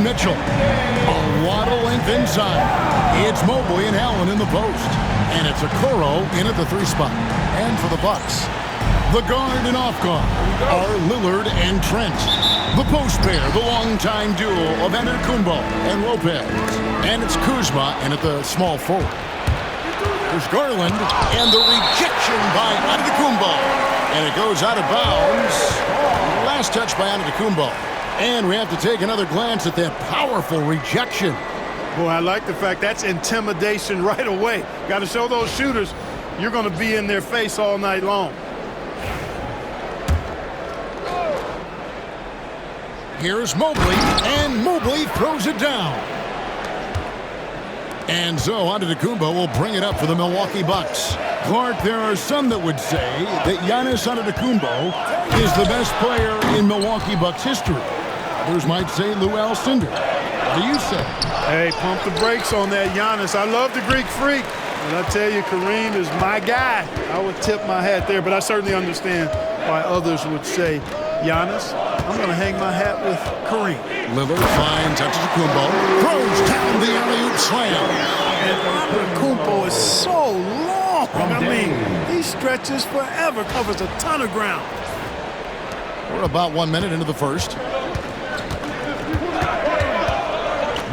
Mitchell. A lot of length inside. It's Mobley and Allen in the post. And it's Okoro in at the 3 spot. And for the Bucks, the guard and off guard are Lillard and Trent. The post pair, the longtime duo of Antetokounmpo and Lopez. And it's Kuzma in at the small forward. There's Garland and the rejection by Antetokounmpo. And it goes out of bounds. Last touch by Antetokounmpo. And we have to take another glance at that powerful rejection. Boy, I like the fact that's intimidation right away. Got to show those shooters you're going to be in their face all night long. Here's Mobley, and Mobley throws it down. And so Antetokounmpo will bring it up for the Milwaukee Bucks. Clark, there are some that would say that Giannis Antetokounmpo is the best player in Milwaukee Bucks history. Others might say Lou Alcindor. What do you say? Hey, pump the brakes on that Giannis. I love the Greek Freak. And I tell you, Kareem is my guy. I would tip my hat there, but I certainly understand why others would say Giannis. I'm going to hang my hat with Kareem. Lillard finds Antetokounmpo, throws down the alley-oop slam. And Antetokounmpo is so long. I mean, he stretches forever, covers a ton of ground. We're about 1 minute into the first.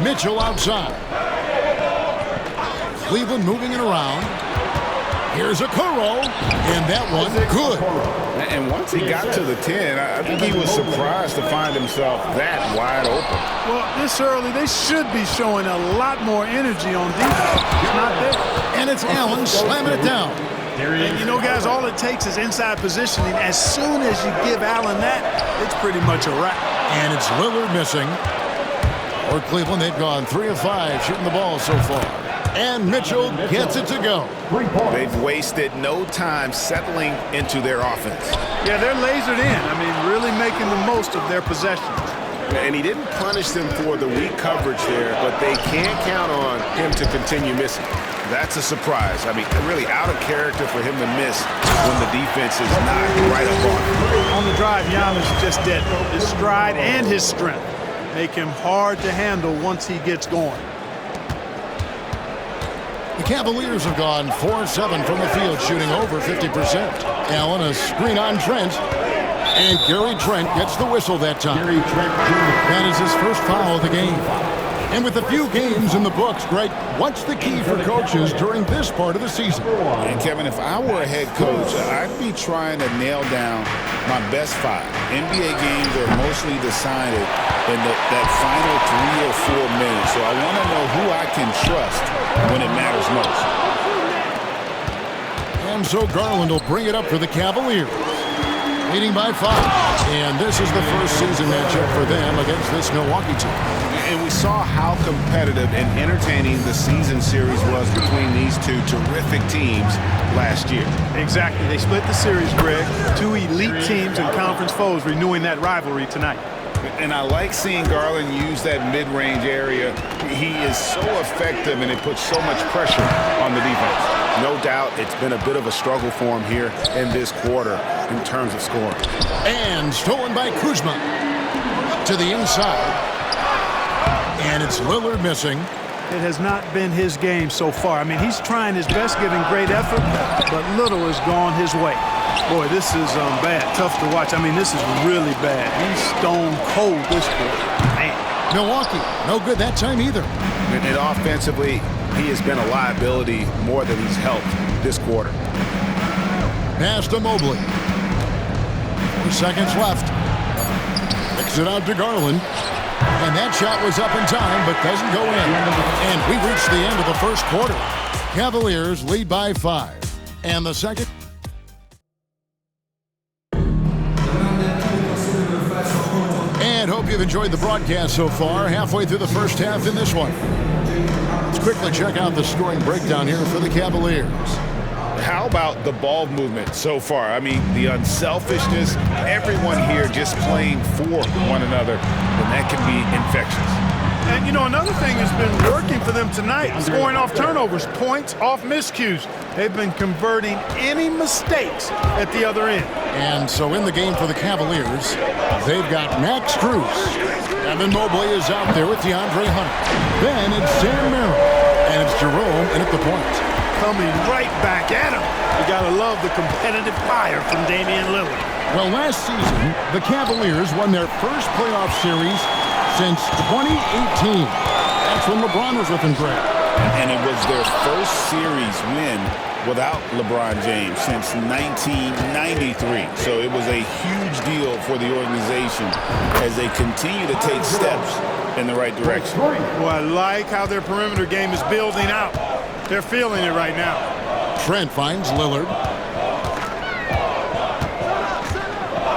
Mitchell outside. Cleveland moving it around. Here's Okoro, and that one good. And once he got to the 10, I think he was surprised to find himself that wide open. Well, this early, they should be showing a lot more energy on defense. It's not there. And it's Allen slamming it down. And you know, guys, all it takes is inside positioning. As soon as you give Allen that, it's pretty much a wrap. And it's Lillard missing. For Cleveland, they've gone 3 of 5 shooting the ball so far. And Mitchell gets it to go. They've wasted no time settling into their offense. Yeah, they're lasered in. I mean, really making the most of their possessions. And he didn't punish them for the weak coverage there, but they can't count on him to continue missing. That's a surprise. I mean, really out of character for him to miss when the defense is not right up on him. On the drive, Giannis just did his stride and his strength make him hard to handle once he gets going. The Cavaliers have gone 4 of 7 from the field, shooting over 50%. Allen, a screen on Trent. And Gary Trent gets the whistle that time. That is his first foul of the game. And with a few games in the books, Greg, what's the key for coaches during this part of the season? And Kevin, if I were a head coach, I'd be trying to nail down my best 5. NBA games are mostly decided in that final 3 or 4 minutes. So I want to know who I can trust when it matters most. And so Garland will bring it up for the Cavaliers, leading by 5. And this is the first season matchup for them against this Milwaukee team. And we saw how competitive and entertaining the season series was between these two terrific teams last year. Exactly. They split the series, Greg. 2 elite teams and conference foes renewing that rivalry tonight. And I like seeing Garland use that mid-range area. He is so effective, and it puts so much pressure on the defense. No doubt it's been a bit of a struggle for him here in this quarter in terms of scoring. And stolen by Kuzma to the inside. And it's Lillard missing. It has not been his game so far. I mean, he's trying his best, giving great effort, but little has gone his way. Boy, this is bad. Tough to watch. I mean, this is really bad. He's stone cold this quarter. Man. Milwaukee, no good that time either. And offensively, he has been a liability more than he's helped this quarter. Pass to Mobley. 4 seconds left. Kicks it out to Garland. And that shot was up in time, but doesn't go in. And we reached the end of the first quarter. Cavaliers lead by 5. And the second. And hope you've enjoyed the broadcast so far. Halfway through the first half in this one. Let's quickly check out the scoring breakdown here for the Cavaliers. How about the ball movement so far? I mean, the unselfishness, everyone here just playing for one another, and that can be infectious. And, You know, another thing that's been working for them tonight, scoring off turnovers, points off miscues. They've been converting any mistakes at the other end. And so in the game for the Cavaliers, they've got Max Strus. Evan Mobley is out there with DeAndre Hunter. Then it's Sam Merrill. And it's Jerome in at the point. Coming right back at him. You got to love the competitive fire from Damian Lillard. Well, last season, the Cavaliers won their first playoff series since 2018. That's when LeBron was with them, Greg. And it was their first series win without LeBron James since 1993. So it was a huge deal for the organization as they continue to take steps in the right direction. Well, I like how their perimeter game is building out. They're feeling it right now. Trent finds Lillard.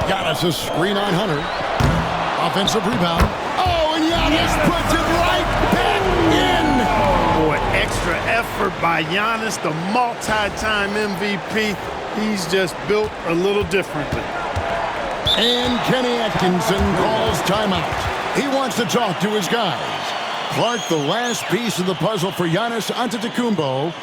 Giannis a screen on Hunter. Offensive rebound. Oh, and Giannis puts it right back in. Boy, extra effort by Giannis, the multi-time MVP. He's just built a little differently. And Kenny Atkinson calls timeout. He wants to talk to his guys. Clark, the last piece of the puzzle for Giannis Antetokounmpo,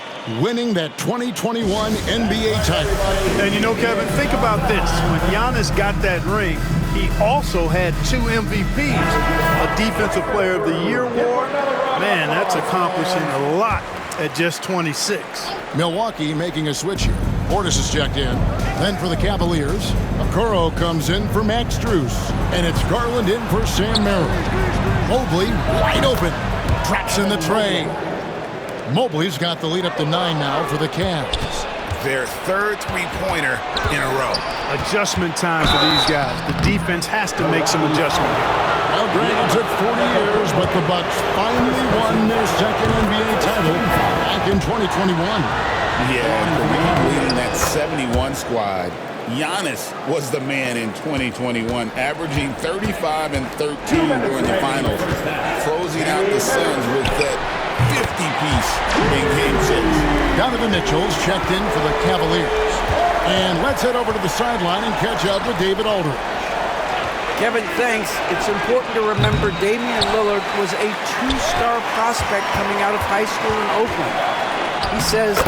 winning that 2021 NBA title. And you know, Kevin, think about this. When Giannis got that ring, he also had 2 MVPs, a Defensive Player of the Year award. Man, that's accomplishing a lot at just 26. Milwaukee making a switch here. Portis is checked in. Then for the Cavaliers, Okoro comes in for Max Strus. And it's Garland in for Sam Merrill. Mobley wide open. Traps in the tray. Mobley's got the lead up to 9 now for the Cavs. Their third three-pointer in a row. Adjustment time for these guys. The defense has to make some adjustment. Well, Greg, it took 40 years, but the Bucks finally won their second NBA title back in 2021. Yeah, Kareem leading that 71 squad. Giannis was the man in 2021, averaging 35 and 13 during the finals, closing out the Suns with that 50-piece in Game 6. Donovan Mitchell's checked in for the Cavaliers. And let's head over to the sideline and catch up with David Aldridge. Kevin, thanks. It's important to remember Damian Lillard was a 2-star prospect coming out of high school in Oakland. He says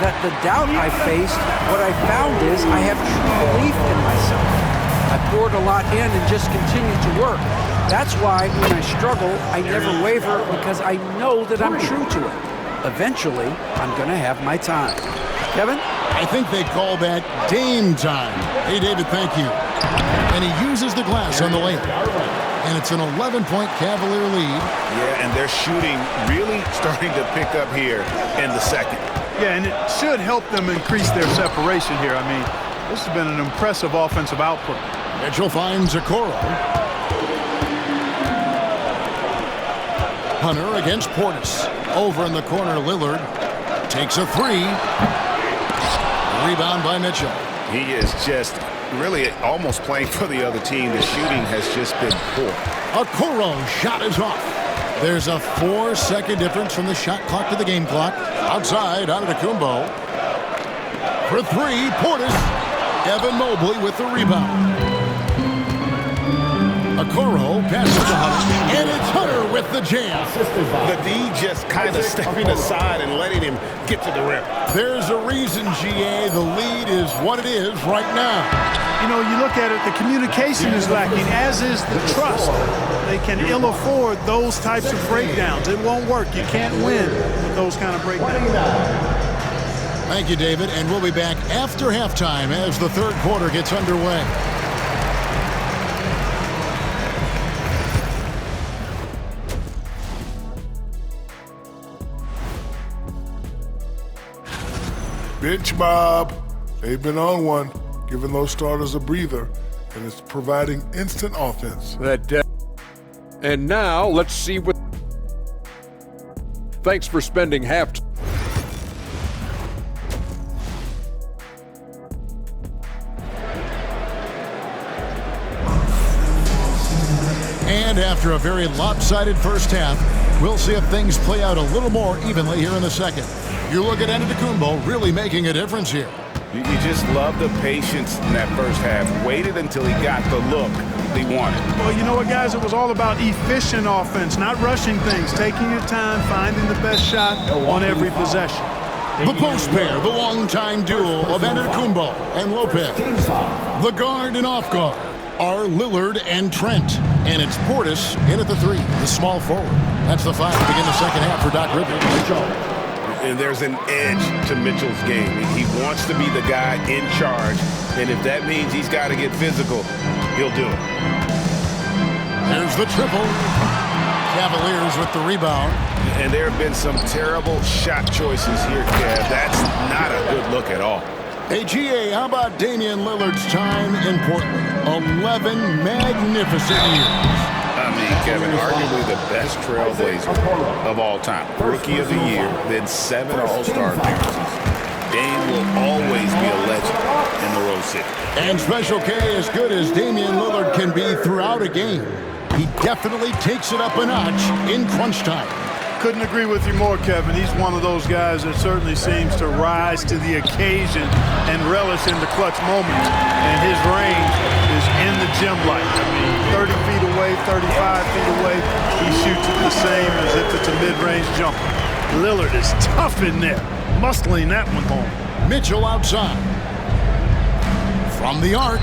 that the doubt I faced, what I found is I have true belief in myself. I poured a lot in and just continued to work. That's why when I struggle, I never waver because I know that I'm true to it. Eventually, I'm going to have my time. Kevin? I think they call that Dame time. Hey, David, thank you. And he uses the glass on the layup. And it's an 11-point Cavalier lead. Yeah, and their shooting really starting to pick up here in the second. Yeah, and it should help them increase their separation here. I mean, this has been an impressive offensive output. Mitchell finds Okoro. Hunter against Portis. Over in the corner, Lillard takes a 3. Rebound by Mitchell. He is just really almost playing for the other team. The shooting has just been poor. Okoro's shot is off. There's a 4-second difference from the shot clock to the game clock. Outside, Antetokounmpo. For 3, Portis. Evan Mobley with the rebound. Okoro passes to Hunter. And it's Hunter with the jam. The D just kind of stepping aside and letting him get to the rim. There's a reason, GA, the lead is what it is right now. You know, you look at it, the communication is lacking, as is the trust. They can ill afford those types of breakdowns. It won't work. You can't win with those kind of breakdowns. Thank you, David, and we'll be back after halftime as the third quarter gets underway. Bench Bob. They've been on one, giving those starters a breather, and it's providing instant offense. And now let's see what. Thanks for spending half. And after a very lopsided first half, we'll see if things play out a little more evenly here in the second. You look at Antetokounmpo really making a difference here. You just love the patience in that first half. Waited until he got the look desperately wanted. Well, you know what, guys? It was all about efficient offense, not rushing things, taking your time, finding the best shot on every possession. The post pair, the longtime duo of Antetokounmpo and Lopez. The guard and off guard are Lillard and Trent. And it's Portis in at the 3, the small forward. That's the 5 to begin the second half for Doc Rivers. And there's an edge to Mitchell's game. He wants to be the guy in charge, and if that means he's got to get physical, he'll do it. There's the triple. Cavaliers with the rebound. And there have been some terrible shot choices here, Kev. That's not a good look at all. Hey, GA, how about Damian Lillard's time in Portland? 11 magnificent years. I mean, Kevin, arguably the best trailblazer of all time. Rookie of the year, then 7 All-Star appearances. Dame will always be a legend in the Rose City. And Special K, as good as Damian Lillard can be throughout a game, he definitely takes it up a notch in crunch time. Couldn't agree with you more, Kevin. He's one of those guys that certainly seems to rise to the occasion and relish in the clutch moments. And his range is in the gym light. I mean, 30 feet away, 35 feet away, he shoots it the same as if it's a mid-range jumper. Lillard is tough in there, muscling that one home. Mitchell outside. From the arc,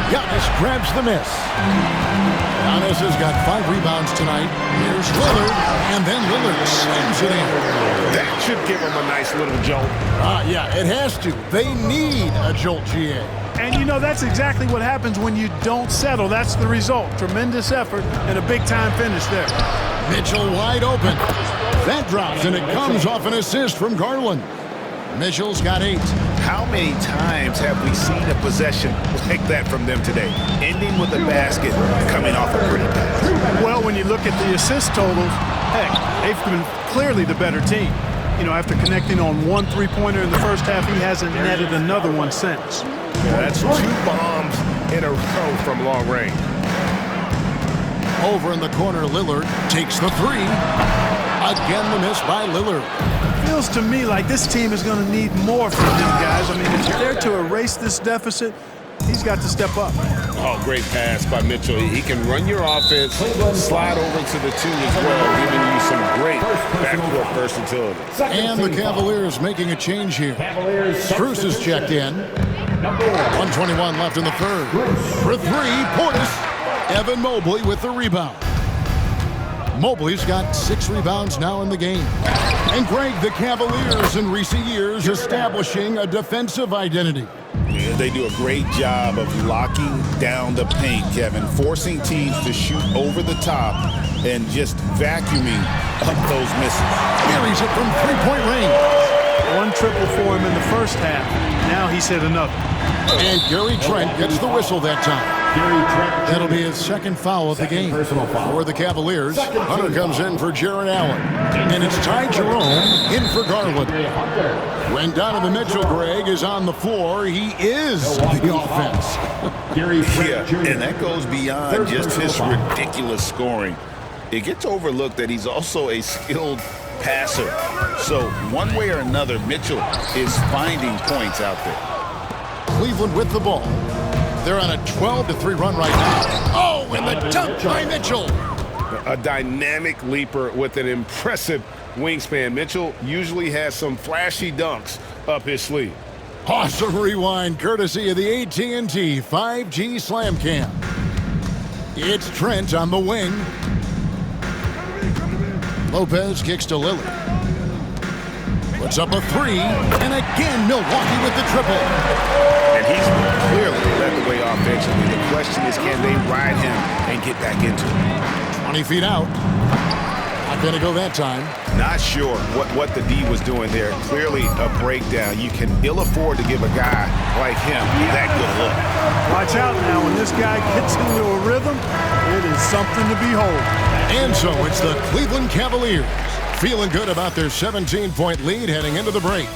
Giannis grabs the miss. Giannis has got 5 rebounds tonight. Here's Lillard, and then Lillard slams it in. That should give him a nice little jolt. Yeah, it has to. They need a jolt, GA. And you know, that's exactly what happens when you don't settle. That's the result. Tremendous effort and a big-time finish there. Mitchell wide open. That drops, and it comes off an assist from Garland. Mitchell's got 8. How many times have we seen a possession like that from them today? Ending with a basket, coming off a pretty pass. Well, when you look at the assist totals, heck, they've been clearly the better team. You know, after connecting on 1 3-pointer in the first half, he hasn't netted another one since. Yeah, that's 2 bombs in a row from long range. Over in the corner, Lillard takes the 3. Again, the miss by Lillard. Feels to me like this team is going to need more from him, guys. I mean, if they're to erase this deficit, he's got to step up. Oh, great pass by Mitchell. He can run your offense, slide over to the 2 as well, giving you some great backcourt versatility. And the Cavaliers making a change here. Strus is checked in. 1:21 left in the third. For 3, Portis. Evan Mobley with the rebound. Mobley's got 6 rebounds now in the game. And Greg, the Cavaliers in recent years establishing a defensive identity. Yeah, they do a great job of locking down the paint, Kevin, forcing teams to shoot over the top and just vacuuming up those misses. Carries it from 3-point range. 1 triple for him in the first half. Now he's hit another. And Gary Trent gets the whistle that time. That'll be his 2nd foul of the game for the Cavaliers. Hunter comes in for Jarrett Allen. And it's Ty Jerome in for Garland. When Donovan Mitchell, Greg, is on the floor, he is the offense. Yeah, and that goes beyond just his ridiculous scoring. It gets overlooked that he's also a skilled passer. So one way or another, Mitchell is finding points out there. Cleveland with the ball. They're on a 12-3 run right now. Oh, and the dunk by Mitchell. A dynamic leaper with an impressive wingspan. Mitchell usually has some flashy dunks up his sleeve. Awesome rewind courtesy of the AT&T 5G Slam Cam. It's Trent on the wing. Lopez kicks to Lillard. Puts up a 3, and again Milwaukee with the triple. And he's clearly led the way offensively. The question is, can they ride him and get back into it? 20 feet out. Not going to go that time. Not sure what the D was doing there. Clearly a breakdown. You can ill afford to give a guy like him that good look. Watch out now. When this guy gets into a rhythm, it is something to behold. And so it's the Cleveland Cavaliers feeling good about their 17-point lead heading into the break.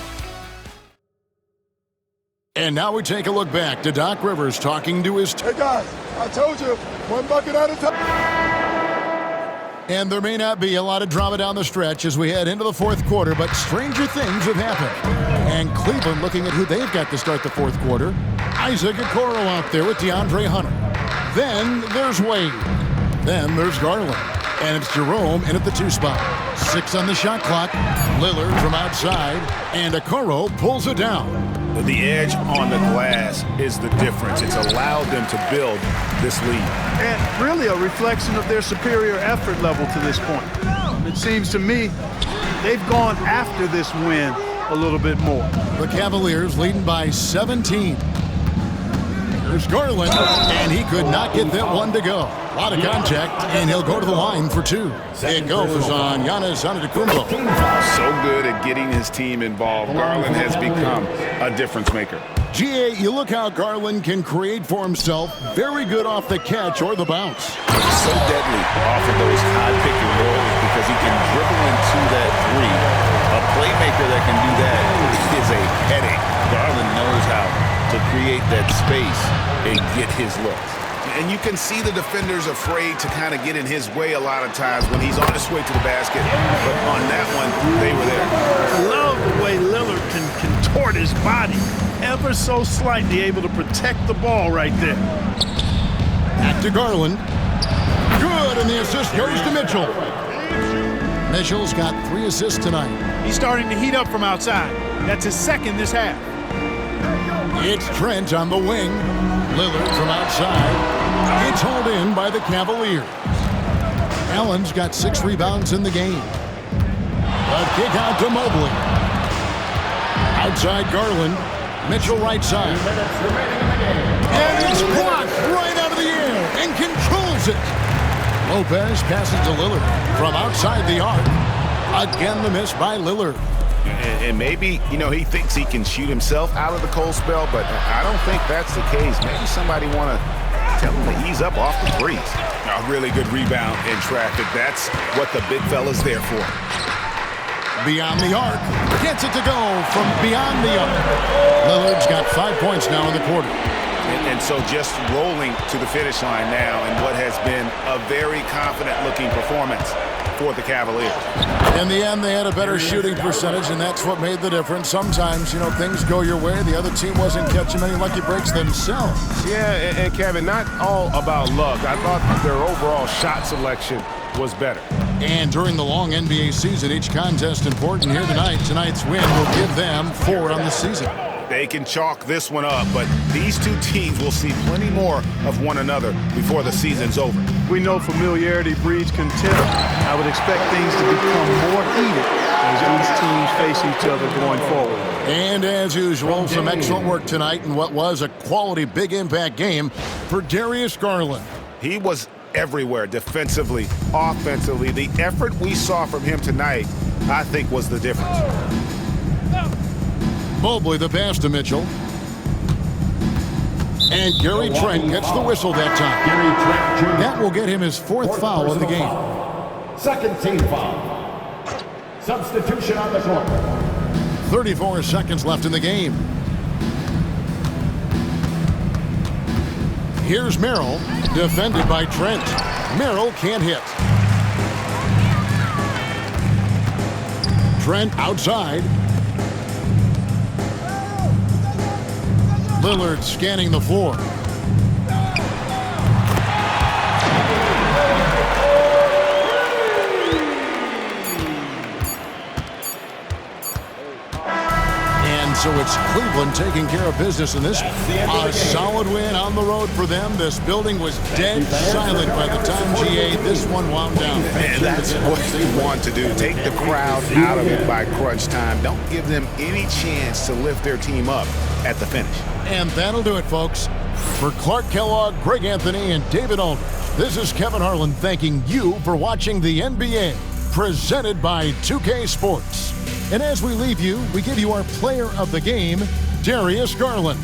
And now we take a look back to Doc Rivers talking to his... Hey, guys, I told you, 1 bucket at a time. And there may not be a lot of drama down the stretch as we head into the 4th quarter, but stranger things have happened. And Cleveland looking at who they've got to start the 4th quarter. Isaac Okoro out there with DeAndre Hunter. Then there's Wade. Then there's Garland. And it's Jerome in at the 2 spot. 6 on the shot clock. Lillard from outside. And Okoro pulls it down. The edge on the glass is the difference. It's allowed them to build this lead. And really a reflection of their superior effort level to this point. It seems to me they've gone after this win a little bit more. The Cavaliers leading by 17. Here's Garland, and he could not get that one to go. A lot of contact, and he'll go to the line for 2. It goes on Giannis Antetokounmpo. So good at getting his team involved. Garland has become a difference maker. GA, you look how Garland can create for himself. Very good off the catch or the bounce. He's so deadly off of those high pick and rolls because he can dribble into that 3. A playmaker that can do that is a headache. Garland knows how to create that space and get his looks. And you can see the defenders afraid to kind of get in his way a lot of times when he's on his way to the basket. But on that one, they were there. I love the way Lillard can contort his body ever so slightly, able to protect the ball right there. Back to Garland. Good, and the assist goes to Mitchell. Mitchell's got 3 assists tonight. He's starting to heat up from outside. That's his 2nd this half. It's Trent on the wing. Lillard from outside. It's hauled in by the Cavaliers. Allen's got 6 rebounds in the game. A kick out to Mobley. Outside Garland. Mitchell right side. And it's blocked right out of the air and controls it. Lopez passes to Lillard from outside the arc. Again, the miss by Lillard. And maybe, he thinks he can shoot himself out of the cold spell, but I don't think that's the case. Maybe somebody want to tell him to ease up off the threes. A really good rebound in traffic. That's what the big fella's there for. Beyond the arc. Gets it to go from beyond the arc. Lillard's got 5 points now in the quarter. And so just rolling to the finish line now in what has been a very confident-looking performance for the Cavaliers. In the end, they had a better shooting percentage, and that's what made the difference. Sometimes, things go your way. The other team wasn't catching many lucky breaks themselves. Yeah, and Kevin, not all about luck. I thought their overall shot selection was better. And during the long NBA season, each contest important here tonight. Tonight's win will give them 4 on the season. They can chalk this one up, but these 2 teams will see plenty more of one another before the season's over. We know familiarity breeds contempt. I would expect things to become more heated as these teams face each other going forward. And as usual, some excellent work tonight in what was a quality big impact game for Darius Garland. He was everywhere, defensively, offensively. The effort we saw from him tonight, I think, was the difference. Mobley the pass to Mitchell. And Gary Trent gets the whistle that time. That will get him his 4th foul in the game. 2nd team foul. Substitution on the court. 34 seconds left in the game. Here's Merrill, defended by Trent. Merrill can't hit. Trent outside. Lillard scanning the floor. And so it's Cleveland taking care of business in this. A solid win on the road for them. This building was dead silent by the time GA this one wound down. And that's what they want to do. Take the crowd out of it by crunch time. Don't give them any chance to lift their team up at the finish. And that'll do it, folks. For Clark Kellogg, Greg Anthony, and David Aldridge, this is Kevin Harlan thanking you for watching the NBA, presented by 2K Sports. And as we leave you, we give you our player of the game, Darius Garland.